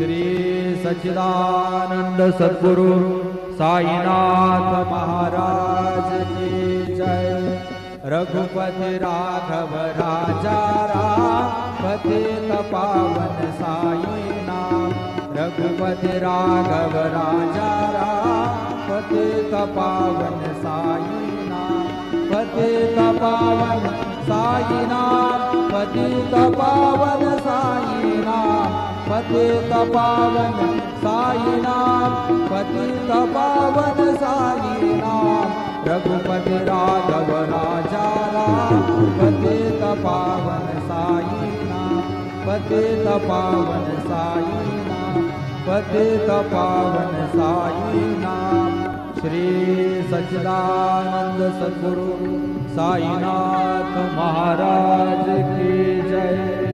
श्री सच्चिदानंद सद्गुरु साईनाथ महाराज की जय। रघुपति राघव राजा राम पतित पावन साई नाम। रघुपति राघव राजा राम पतित पावन साई नाम। पतित पावन साई नाम। पतित पावन साई नाम। पतित पावन साई नाम। पतित पावन साई नाम। रघुपति राघव राजा राम पतित पावन साई नाम। पतित पावन साई नाम। पतित पावन साई नाम। श्री सच्चिदानंद सद्गुरु साईनाथ महाराज की जय।